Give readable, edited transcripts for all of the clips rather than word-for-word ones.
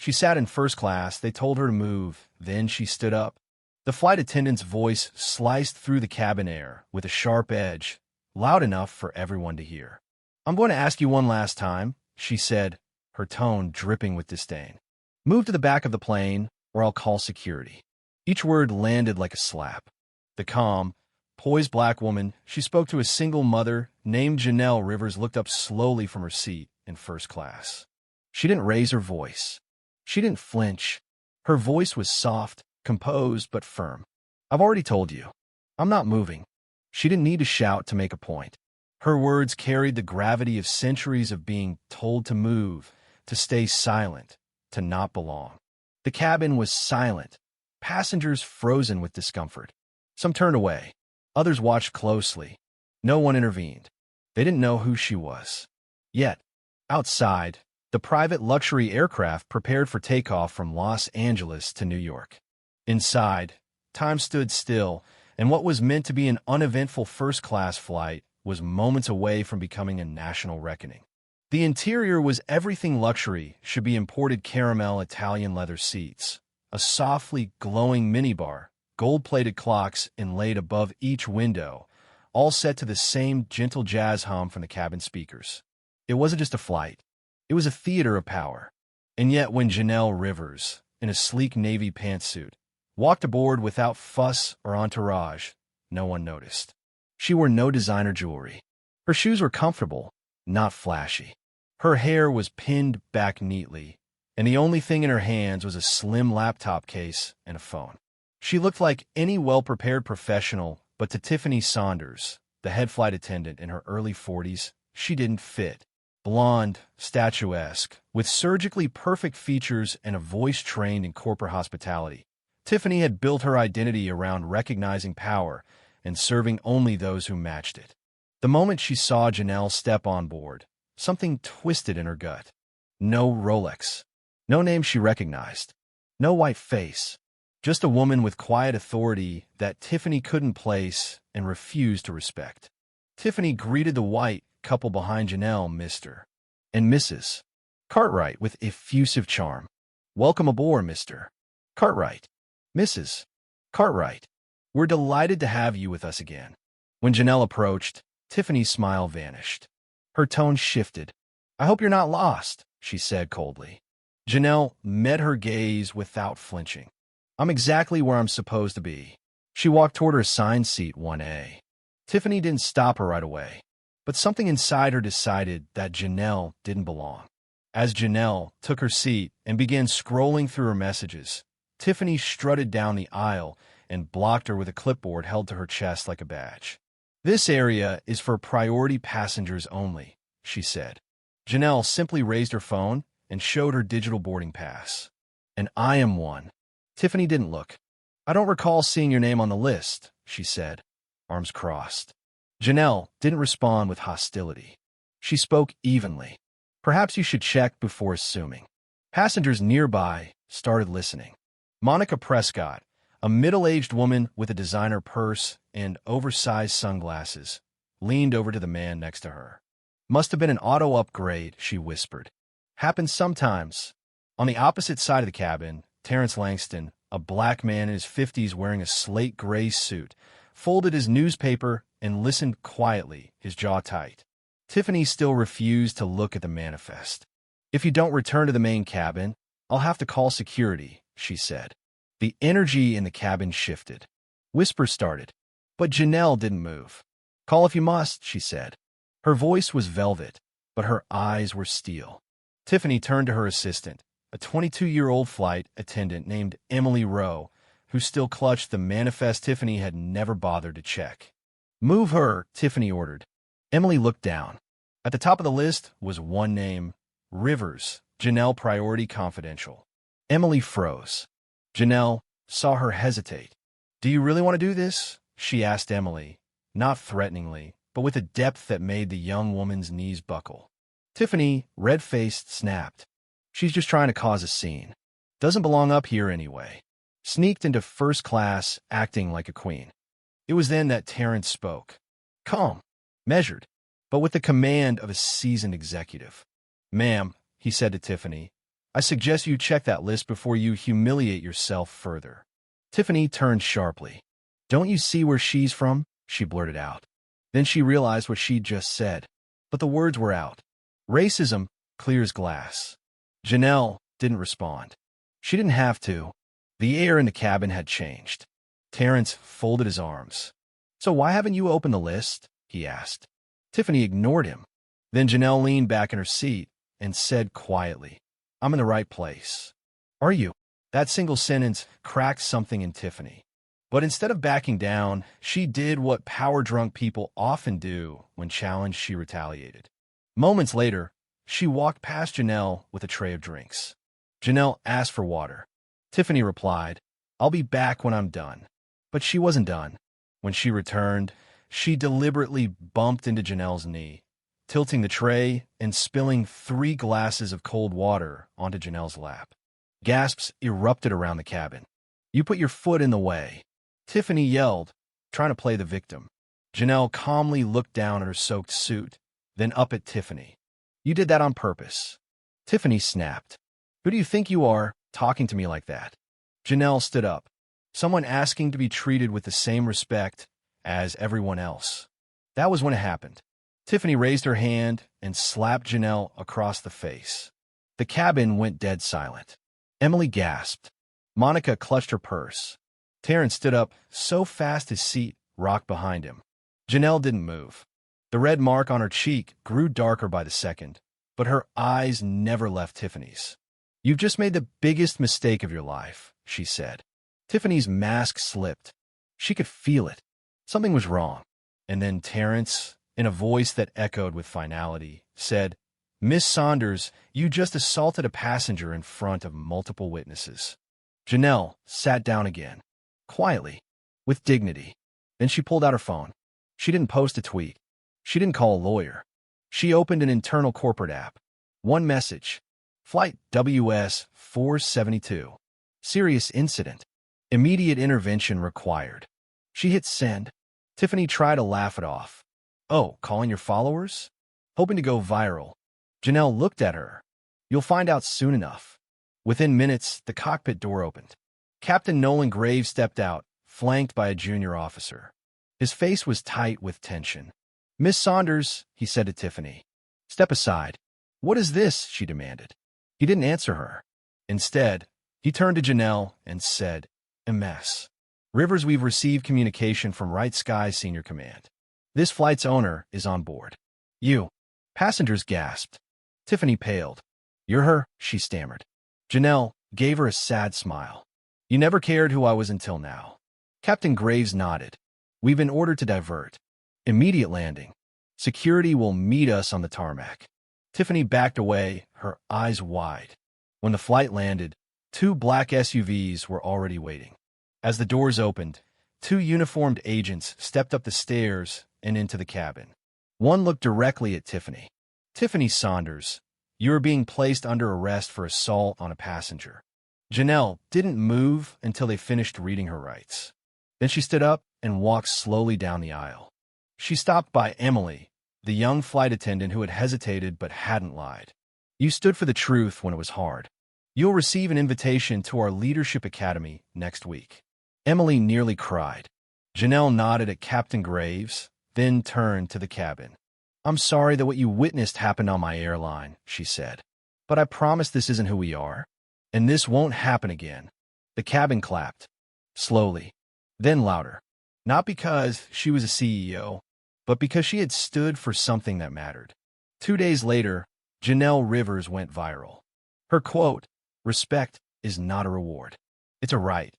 She sat in first class. They told her to move. Then she stood up. The flight attendant's voice sliced through the cabin air with a sharp edge, loud enough for everyone to hear. "I'm going to ask you one last time," she said, her tone dripping with disdain. "Move to the back of the plane, or I'll call security." Each word landed like a slap. The calm, poised black woman, she spoke to a single mother named Janelle Rivers, looked up slowly from her seat in first class. She didn't raise her voice. She didn't flinch. Her voice was soft, composed, but firm. "I've already told you. I'm not moving." She didn't need to shout to make a point. Her words carried the gravity of centuries of being told to move, to stay silent, to not belong. The cabin was silent, passengers frozen with discomfort. Some turned away. Others watched closely. No one intervened. They didn't know who she was. Yet, outside, the private luxury aircraft prepared for takeoff from Los Angeles to New York. Inside, time stood still, and what was meant to be an uneventful first-class flight was moments away from becoming a national reckoning. The interior was everything luxury should be: imported caramel Italian leather seats, a softly glowing minibar, gold-plated clocks inlaid above each window, all set to the same gentle jazz hum from the cabin speakers. It wasn't just a flight. It was a theater of power. And yet when Janelle Rivers, in a sleek navy pantsuit, walked aboard without fuss or entourage, no one noticed. She wore no designer jewelry. Her shoes were comfortable, not flashy. Her hair was pinned back neatly, and the only thing in her hands was a slim laptop case and a phone. She looked like any well-prepared professional, but to Tiffany Saunders, the head flight attendant in her early 40s, she didn't fit. Blonde, statuesque, with surgically perfect features and a voice trained in corporate hospitality, Tiffany had built her identity around recognizing power and serving only those who matched it. The moment she saw Janelle step on board, something twisted in her gut. No Rolex. No name she recognized. No white face. Just a woman with quiet authority that Tiffany couldn't place and refused to respect. Tiffany greeted the white couple behind Janelle, Mr. and Mrs. Cartwright, with effusive charm. "Welcome aboard, Mr. Cartwright. Mrs. Cartwright. We're delighted to have you with us again." When Janelle approached, Tiffany's smile vanished. Her tone shifted. "I hope you're not lost," she said coldly. Janelle met her gaze without flinching. "I'm exactly where I'm supposed to be." She walked toward her assigned seat 1A. Tiffany didn't stop her right away, but something inside her decided that Janelle didn't belong. As Janelle took her seat and began scrolling through her messages, Tiffany strutted down the aisle and blocked her with a clipboard held to her chest like a badge. "This area is for priority passengers only," she said. Janelle simply raised her phone and showed her digital boarding pass. "And I am one." Tiffany didn't look. "I don't recall seeing your name on the list," she said, arms crossed. Janelle didn't respond with hostility. She spoke evenly. "Perhaps you should check before assuming." Passengers nearby started listening. Monica Prescott, a middle-aged woman with a designer purse and oversized sunglasses, leaned over to the man next to her. "Must have been an auto upgrade," she whispered. "Happens sometimes." On the opposite side of the cabin, Terrence Langston, a black man in his 50s wearing a slate gray suit, folded his newspaper and listened quietly, his jaw tight. Tiffany still refused to look at the manifest. "If you don't return to the main cabin, I'll have to call security," she said. The energy in the cabin shifted. Whispers started, but Janelle didn't move. "Call if you must," she said. Her voice was velvet, but her eyes were steel. Tiffany turned to her assistant, a 22-year-old flight attendant named Emily Rowe, who still clutched the manifest Tiffany had never bothered to check. "Move her," Tiffany ordered. Emily looked down. At the top of the list was one name: Rivers, Janelle Priority Confidential. Emily froze. Janelle saw her hesitate. "Do you really want to do this?" she asked Emily, not threateningly, but with a depth that made the young woman's knees buckle. Tiffany, red-faced, snapped. "She's just trying to cause a scene. Doesn't belong up here anyway." Sneaked into first class, acting like a queen. It was then that Terrence spoke. Calm, measured, but with the command of a seasoned executive. "Ma'am," he said to Tiffany, I suggest you check that list before you humiliate yourself further. Tiffany turned sharply. Don't you see where she's from? She blurted out. Then she realized what she'd just said. But the words were out. Racism, clear as glass. Janelle didn't respond. She didn't have to. The air in the cabin had changed. Terrence folded his arms. So why haven't you opened the list? He asked. Tiffany ignored him. Then Janelle leaned back in her seat and said quietly, I'm in the right place. Are you? That single sentence cracked something in Tiffany. But instead of backing down, she did what power-drunk people often do when challenged. She retaliated. Moments later, she walked past Janelle with a tray of drinks. Janelle asked for water. Tiffany replied, I'll be back when I'm done. But she wasn't done. When she returned, she deliberately bumped into Janelle's knee, tilting the tray and spilling 3 glasses of cold water onto Janelle's lap. Gasps erupted around the cabin. You put your foot in the way, Tiffany yelled, trying to play the victim. Janelle calmly looked down at her soaked suit, then up at Tiffany. You did that on purpose. Tiffany snapped. Who do you think you are, talking to me like that? Janelle stood up. Someone asking to be treated with the same respect as everyone else. That was when it happened. Tiffany raised her hand and slapped Janelle across the face. The cabin went dead silent. Emily gasped. Monica clutched her purse. Terrence stood up so fast his seat rocked behind him. Janelle didn't move. The red mark on her cheek grew darker by the second, but her eyes never left Tiffany's. You've just made the biggest mistake of your life, she said. Tiffany's mask slipped. She could feel it. Something was wrong. And then Terrence, in a voice that echoed with finality, said, Miss Saunders, you just assaulted a passenger in front of multiple witnesses. Janelle sat down again, quietly, with dignity. Then she pulled out her phone. She didn't post a tweet. She didn't call a lawyer. She opened an internal corporate app. One message. Flight WS 472. Serious incident. Immediate intervention required. She hit send. Tiffany tried to laugh it off. Oh, calling your followers? Hoping to go viral. Janelle looked at her. You'll find out soon enough. Within minutes, the cockpit door opened. Captain Nolan Graves stepped out, flanked by a junior officer. His face was tight with tension. Miss Saunders, he said to Tiffany. Step aside. What is this? She demanded. He didn't answer her. Instead, he turned to Janelle and said, MS. Rivers, we've received communication from Right Sky Senior Command. This flight's owner is on board. You. Passengers gasped. Tiffany paled. You're her, she stammered. Janelle gave her a sad smile. You never cared who I was until now. Captain Graves nodded. We've been ordered to divert. Immediate landing. Security will meet us on the tarmac. Tiffany backed away, her eyes wide. When the flight landed, 2 black SUVs were already waiting. As the doors opened, 2 uniformed agents stepped up the stairs and into the cabin. One looked directly at Tiffany. Tiffany Saunders, you are being placed under arrest for assault on a passenger. Janelle didn't move until they finished reading her rights. Then she stood up and walked slowly down the aisle. She stopped by Emily, the young flight attendant who had hesitated but hadn't lied. You stood for the truth when it was hard. You'll receive an invitation to our Leadership Academy next week. Emily nearly cried. Janelle nodded at Captain Graves, then turned to the cabin. I'm sorry that what you witnessed happened on my airline, she said. But I promise this isn't who we are. And this won't happen again. The cabin clapped. Slowly. Then louder. Not because she was a CEO, but because she had stood for something that mattered. 2 days later, Janelle Rivers went viral. Her quote, "Respect is not a reward. It's a right,"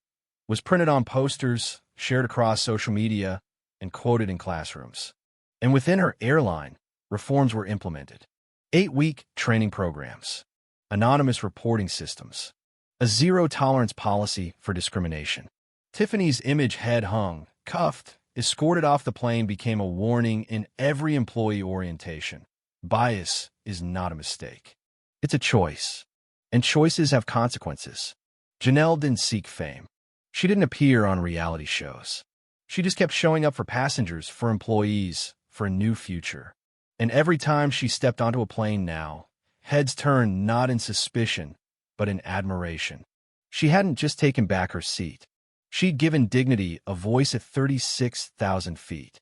was printed on posters, shared across social media, and quoted in classrooms. And within her airline, reforms were implemented. 8-week training programs, anonymous reporting systems, a zero-tolerance policy for discrimination. Tiffany's image head hung, cuffed, escorted off the plane became a warning in every employee orientation. Bias is not a mistake. It's a choice. And choices have consequences. Janelle didn't seek fame. She didn't appear on reality shows. She just kept showing up for passengers, for employees, for a new future. And every time she stepped onto a plane now, heads turned not in suspicion, but in admiration. She hadn't just taken back her seat. She'd given dignity a voice at 36,000 feet.